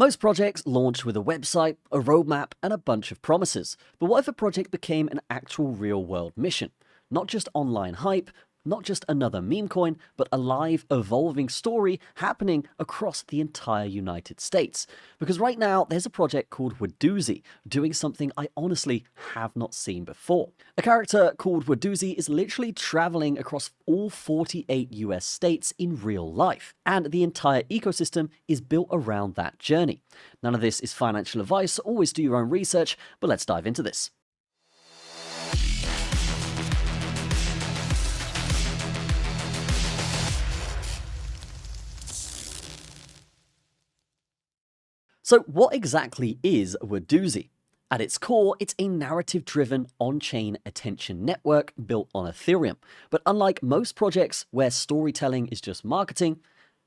Most projects launch with a website, a roadmap, and a bunch of promises. But what if a project became an actual real-world mission? Not just online hype, not just another meme coin, but a live, evolving story happening across the entire United States. Because right now, there's a project called Wadoozie doing something I honestly have not seen before. A character called Wadoozie is literally traveling across all 48 US states in real life, and the entire ecosystem is built around that journey. None of this is financial advice, always do your own research, but let's dive into this. So what exactly is Wadoozie? At its core, it's a narrative-driven on-chain attention network built on Ethereum. But unlike most projects where storytelling is just marketing,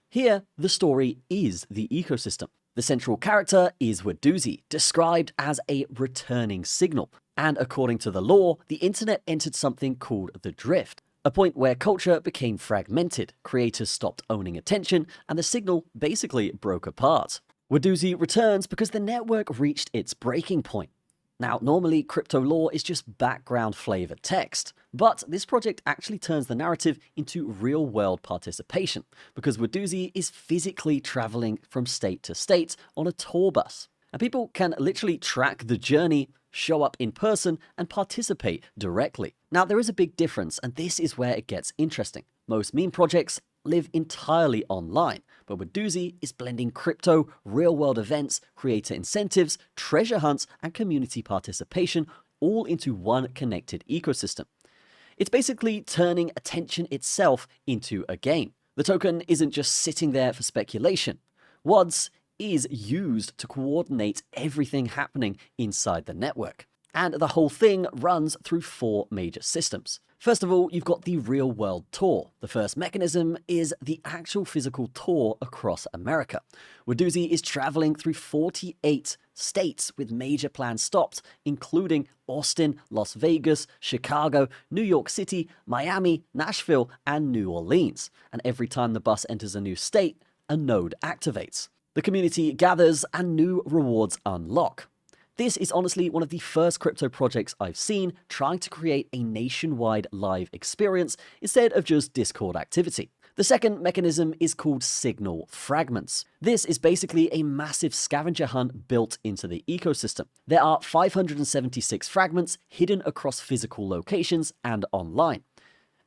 here the story is the ecosystem. The central character is Wadoozie, described as a returning signal. And according to the lore, the internet entered something called the drift, a point where culture became fragmented, creators stopped owning attention, and the signal basically broke apart. Wadoozie returns because the network reached its breaking point. Now, normally crypto lore is just background flavor text, but this project actually turns the narrative into real-world participation, because Wadoozie is physically traveling from state to state on a tour bus. And people can literally track the journey, show up in person, and participate directly. Now, there is a big difference, and this is where it gets interesting. Most meme projects live entirely online, but Wadoozie is blending crypto, real-world events, creator incentives, treasure hunts, and community participation all into one connected ecosystem. It's basically turning attention itself into a game. The token isn't just sitting there for speculation. WADZ is used to coordinate everything happening inside the network. And the whole thing runs through 4 major systems. First of all, you've got the real-world tour. The first mechanism is the actual physical tour across America. Wadoozie is traveling through 48 states with major planned stops, including Austin, Las Vegas, Chicago, New York City, Miami, Nashville, and New Orleans. And every time the bus enters a new state, a node activates. The community gathers and new rewards unlock. This is honestly one of the first crypto projects I've seen trying to create a nationwide live experience instead of just Discord activity. The second mechanism is called signal fragments. This is basically a massive scavenger hunt built into the ecosystem. There are 576 fragments hidden across physical locations and online.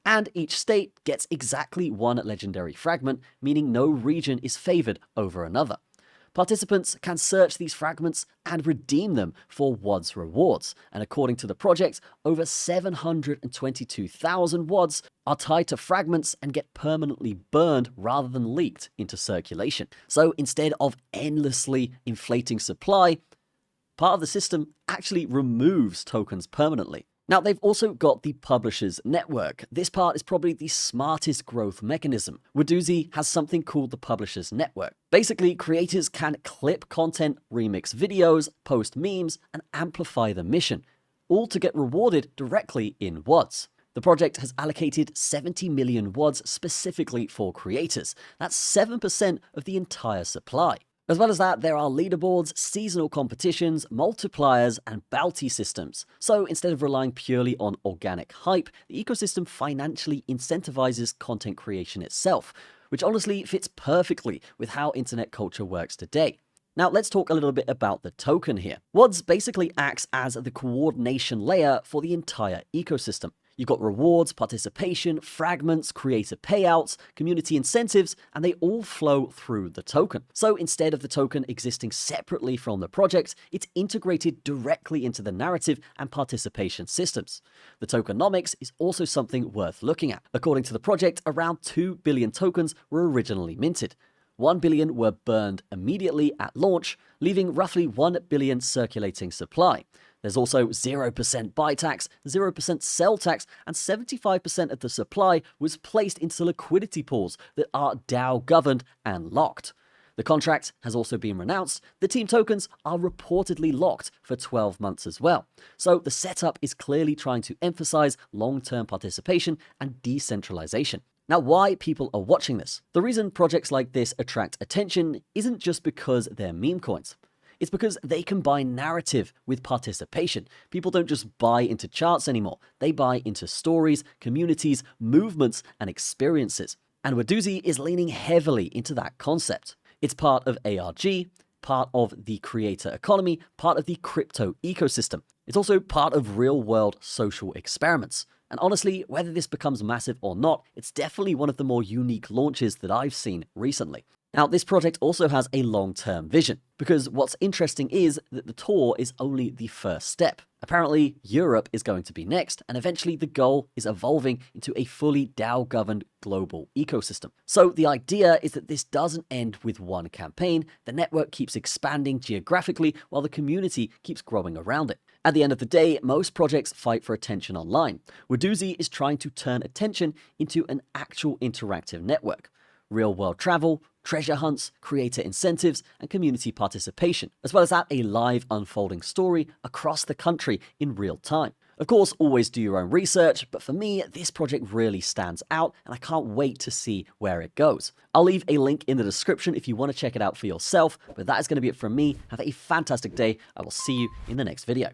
And each state gets exactly 1 legendary fragment, meaning no region is favored over another. Participants can search these fragments and redeem them for WADZ rewards, and according to the project, over 722,000 WADZ are tied to fragments and get permanently burned rather than leaked into circulation. So instead of endlessly inflating supply, part of the system actually removes tokens permanently. Now, they've also got the publishers network. This part is probably the smartest growth mechanism. Wadoozie has something called the publishers network. Basically, creators can clip content, remix videos, post memes, and amplify the mission, all to get rewarded directly in WADZ. The project has allocated 70 million WADZ specifically for creators. That's 7% of the entire supply. As well as that, there are leaderboards, seasonal competitions, multipliers, and bounty systems. So instead of relying purely on organic hype, the ecosystem financially incentivizes content creation itself, which honestly fits perfectly with how internet culture works today. Now let's talk a little bit about the token here. WADZ basically acts as the coordination layer for the entire ecosystem. You've got rewards, participation, fragments, creator payouts, community incentives, and they all flow through the token. So instead of the token existing separately from the project, it's integrated directly into the narrative and participation systems. The tokenomics is also something worth looking at. According to the project, around 2 billion tokens were originally minted. 1 billion were burned immediately at launch, leaving roughly 1 billion circulating supply. There's also 0% buy tax, 0% sell tax, and 75% of the supply was placed into liquidity pools that are DAO governed and locked. The contract has also been renounced. The team tokens are reportedly locked for 12 months as well. So the setup is clearly trying to emphasize long-term participation and decentralization. Now, why people are watching this? The reason projects like this attract attention isn't just because they're meme coins. It's because they combine narrative with participation. People don't just buy into charts anymore. They buy into stories, communities, movements, and experiences. And Wadoozie is leaning heavily into that concept. It's part of ARG, part of the creator economy, part of the crypto ecosystem. It's also part of real-world social experiments. And honestly, whether this becomes massive or not, it's definitely one of the more unique launches that I've seen recently. Now, this project also has a long-term vision, because what's interesting is that the tour is only the first step. Apparently, Europe is going to be next, and eventually the goal is evolving into a fully DAO-governed global ecosystem. So the idea is that this doesn't end with one campaign. The network keeps expanding geographically while the community keeps growing around it. At the end of the day, most projects fight for attention online. Wadoozie is trying to turn attention into an actual interactive network. Real-world travel, treasure hunts, creator incentives, and community participation, as well as that, a live unfolding story across the country in real time. Of course, always do your own research, but for me, this project really stands out, and I can't wait to see where it goes. I'll leave a link in the description if you want to check it out for yourself, but that is going to be it from me. Have a fantastic day. I will see you in the next video.